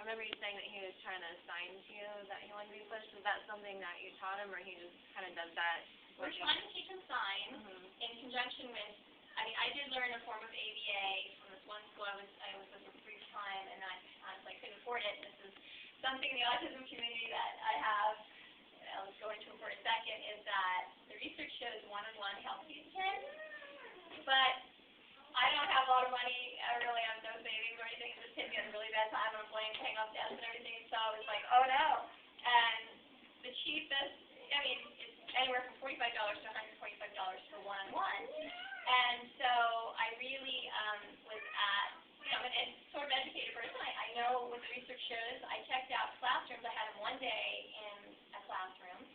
remember you saying that he was trying to assign to you that he wanted to be pushed. Was that something that you taught him, or he just kind of does that? We're trying to teach him sign in conjunction with, I mean, I did learn a form of ABA from this one school I was with for a brief time, and I honestly couldn't afford it. This is something in the autism community that I have, I'll go into it for a second, is that the research shows one-on-one helps these kids, but I don't have a lot of money. I really have no savings or anything. This kid's getting a really bad time. I'm paying off debts and everything, so I was like, oh no. And the cheapest, I mean, it's anywhere from $45 to $125 for one-on-one. And so I really was at, you know, and sort of educated person. I know what the research shows. I checked out classrooms. I had him one day in a classroom,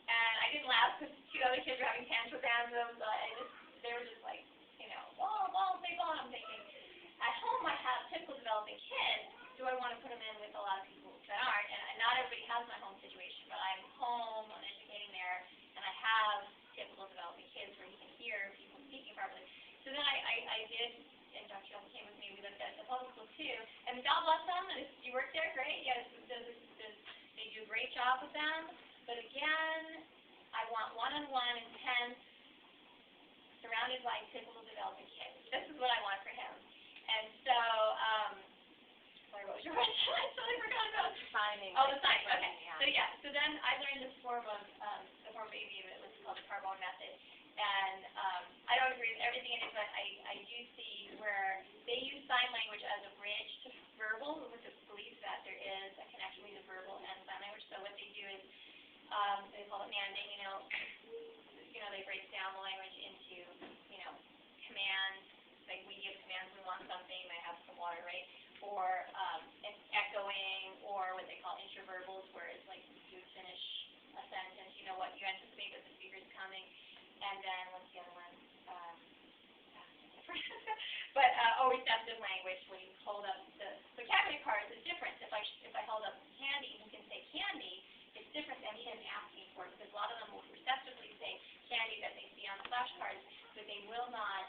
and I didn't laugh because two other kids were having tantrums. They were just like, you know, ball, big ball. I'm thinking, at home I have typical developing kids. Do I want to put them in with a lot of people that aren't? And not everybody has my home situation, but I'm home, I'm educating there, and I have typical developing kids where you can hear people speaking properly. So then I did, and Dr. Young came with me, we looked at the public school too, and God bless them, you work there, great, yes, they do a great job with them, but again, I want one-on-one, intense, surrounded by typical developing kids. This is what I want for him. And so, sorry, what was your question? I totally forgot about signing. Oh, the signing, okay. So then I learned this form of ABA, it was called the Carbone method. And I don't agree with everything in it, but I do see where they use sign language as a bridge to verbal, with the belief that there is a connection between the verbal and sign language. So what they do is, they call it manding, you know, they break down the language into, you know, commands. Like we give commands, we want something, they have some water, right? Or echoing, or what they call intraverbals, where it's like you finish a sentence, you know what you anticipate that the speaker is coming. And then, what's the other one? But receptive language, when you hold up the vocabulary cards, is different. If I hold up candy, and he can say candy, it's different than him asking for it, because a lot of them will receptively say candy that they see on the flashcards, but they will not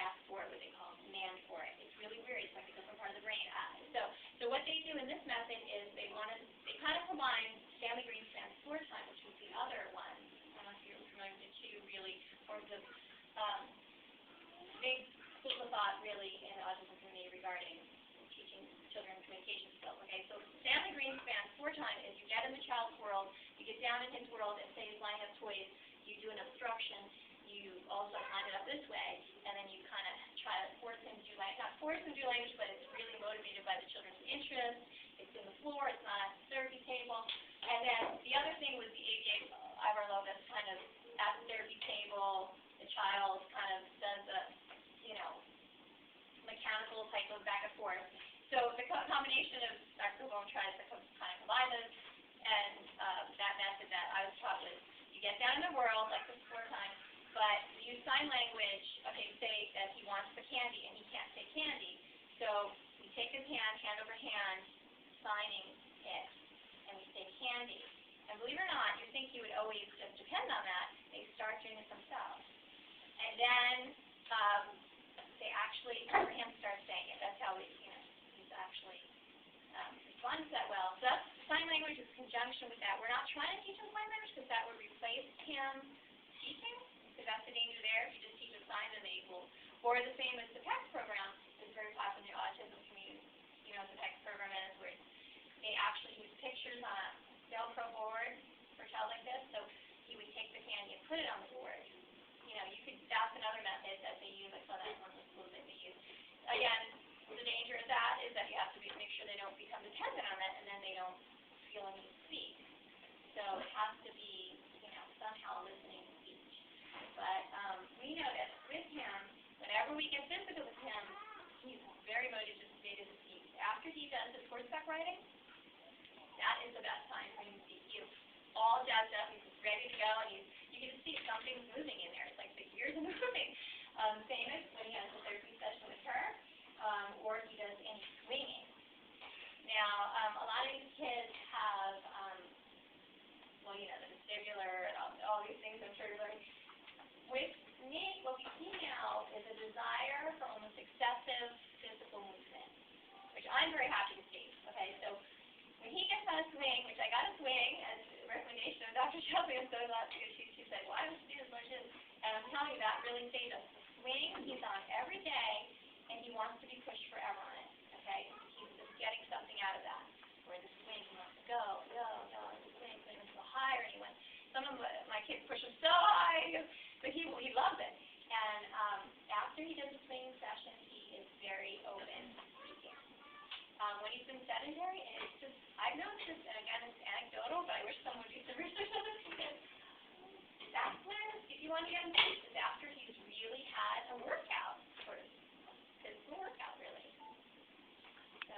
ask for it, what they call demand for it. It's really weird. It's like a different part of the brain. So what they do in this method is they kind of combine Stanley Greenspan's 4 time, which was the other one. I don't know if you're familiar with the two really forms of big schools of thought really in the autism community regarding teaching children communication skills. Okay, so Stanley Greenspan's 4 time is you get in the child's world, you get down in his world, and say he's lining up toys, you do an obstruction, you also line it up this way, and then you kind of try to force him to do language. Not force him to do language, but it's really motivated by the children's interest. It's in the floor, it's not at the therapy table. And then the other thing was the ABA, Ivar Lovis, kind of at the therapy table, the child kind of does a, you know, mechanical type of back and forth. So the combination of Dr. Carbone tries to kind of combine those, and that method that I was taught was you get down in the world, like the 4 times, but use sign language. Okay, say that he wants the candy and he can't say candy. So we take his hand over hand, signing it, and we say candy. And believe it or not, you think he would always just depend on that. They start doing it themselves. And then they actually, for him, start saying it. That's how he's actually responds that well. So that's sign language is conjunction with that. We're not trying to teach him sign language because that would replace him teaching, because that's the danger there. If you just teach a sign, then they will. Or the same as the PECS program is very popular in the autism community. You know what the PECS program is, where they actually use pictures on a Velcro board for a child like this. So he would take the candy and put it on the board. You know, that's another method that they use. I saw that in one of the schools that they use. Again, the danger of that is that you have to make sure they don't become dependent on it, and then they don't feel a need to speak. So it has to be, you know, somehow listening speech. But we know that with him, whenever we get physical with him, he's very motivated to speak. After he does his horseback riding, that is the best time for him to speak. He's all jazzed up, he's ready to go, and you can see something's moving in there. It's like the gears are moving. Same as when he has a therapy session with her, or he does any swinging. Now, a lot of these kids have, well, you know, the vestibular, all these things I'm sure you're learning. With me, what we see now is a desire for almost excessive physical movement, which I'm very happy to see. a swing, which I got a swing as a recommendation of Dr. Shelby, and so that's good. She said, well, I don't see as much as, and I'm telling you, that really saved us. The swing he's on every day, and he wants to be pushed forever on it, okay? He's just getting something out of that. Where the swing, he wants to go, and the swing, so he wants to go higher, and some of my kids push him so high, but he loves it. And after he does a swing session, he is very open to speaking. When he's been sedentary, and it's just, I've noticed this, and again, it's anecdotal, but I wish someone would do some research on this, because that's when, if you want to get him to is after he's really had a workout, sort of physical workout, really. So,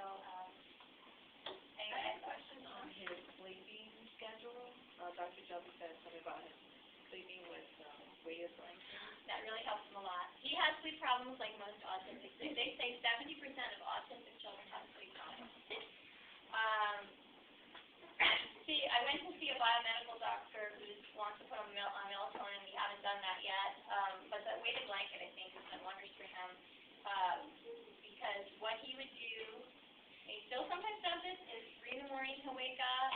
I had a question on his sleeping schedule. Dr. Shelby said something about his sleeping with weighted blankets. that really helps him a lot. He has sleep problems like most autistic. They say 70% of autistic children have sleep problems. I went to see a biomedical doctor who wants to put on melatonin. We haven't done that yet. But the weighted blanket, I think, has done wonders for him. Because what he would do, he still sometimes does it, is 3 in the morning he'll wake up,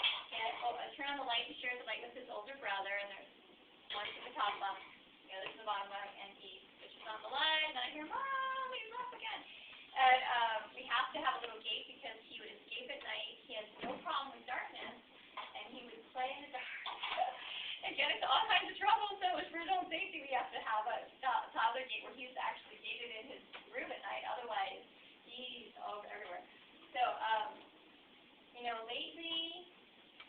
turn on the light, he shares the light with his older brother, and there's one to the top bunk, the other to the bottom bunk, and he switches on the light, and I hear, Mom, he's up again. And we have to have a little gate because he would escape at night. He has no problem with darkness, and he would play in the dark and get into all kinds of trouble. So for his own safety, we have to have a toddler gate where he's actually gated in his room at night. Otherwise, he's everywhere. So, lately,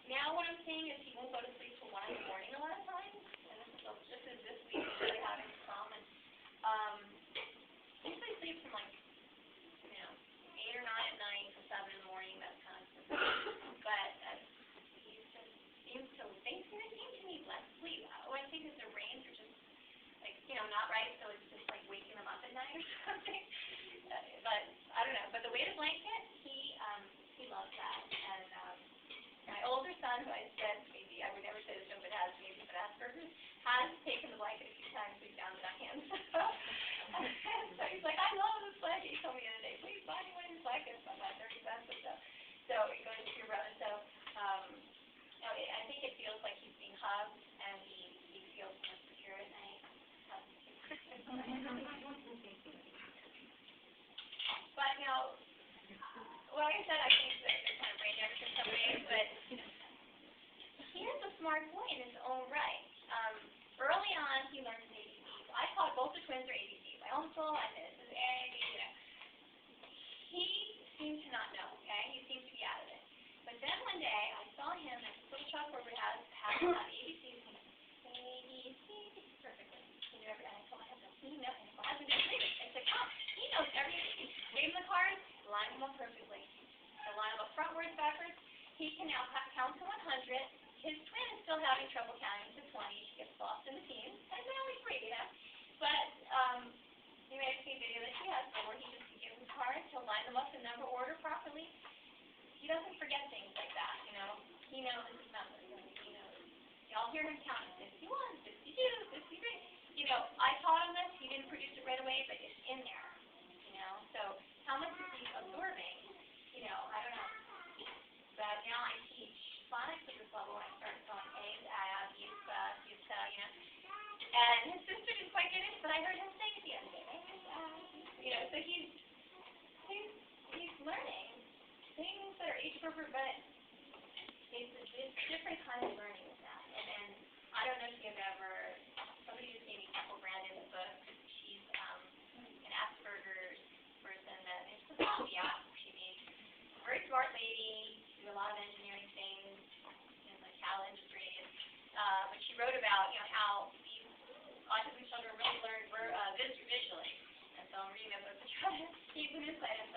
now what I'm seeing is he won't go to sleep till 1 in the morning a lot of times. And this is this week, he's really having some. And usually sleeps from 8 or 9 at night to 7 in the morning. That's kind of simple. But he just seems to, they seem to need less sleep. What I think is their brains are just not right, so it's just like waking them up at night or something. But I don't know. But the weighted blanket, he loves that. And my older son, who I said maybe I would never say this, but has maybe some Asperger's, has taken the blanket a few times. So he's down to that hand. So he's like, I love this blanket. He told me the other day, please buy me one of these blankets. I'm about 30 cents or so. So it goes to your brother. So I think it feels like he's being hugged, and he feels more secure at night. But like I said, I think that they're kind of brain damaged in some ways, but he is a smart boy in his own right. Early on, he learned his ABCs. I taught both the twins their ABCs. My own soul and this is A, B, He seemed to not know, okay? He seemed to be out of it. But then one day, I saw him at this little chalkboard where he has ABCs, and ABC perfectly. He knew everything. I told him, he knows, and I wasn't believe it. I said, come, he knows everything. Gave him the cards, lined them up perfectly. So line them up frontwards, backwards. He can now count to 100. His twin is still having trouble counting to 20. She gets lost in the teens, and they're only 3, But you may have seen a video that she has where he just gives him cards, he'll line them up in number order properly. He doesn't forget things like that, He knows his numbers. He knows. Y'all hear him counting 51, 52, 53. I taught him this. He didn't produce it right away, but it's in there. So how much is he absorbing? I don't know. But now I teach phonics at this level. I started going A's, A's, Yusa, And his sister didn't quite get it, but I heard him say it the other day. So he's learning things that are age appropriate, but it's different kind of learning with that. And I don't know if you've ever, somebody just gave me Temple Brandon's book. She's an Asperger's person that is supposed to be out. She made a very smart lady, do a lot of engineering things in the cattle industry. But she wrote about how these autism children really learn visually. And so I'm reading that book to try to keep some insight into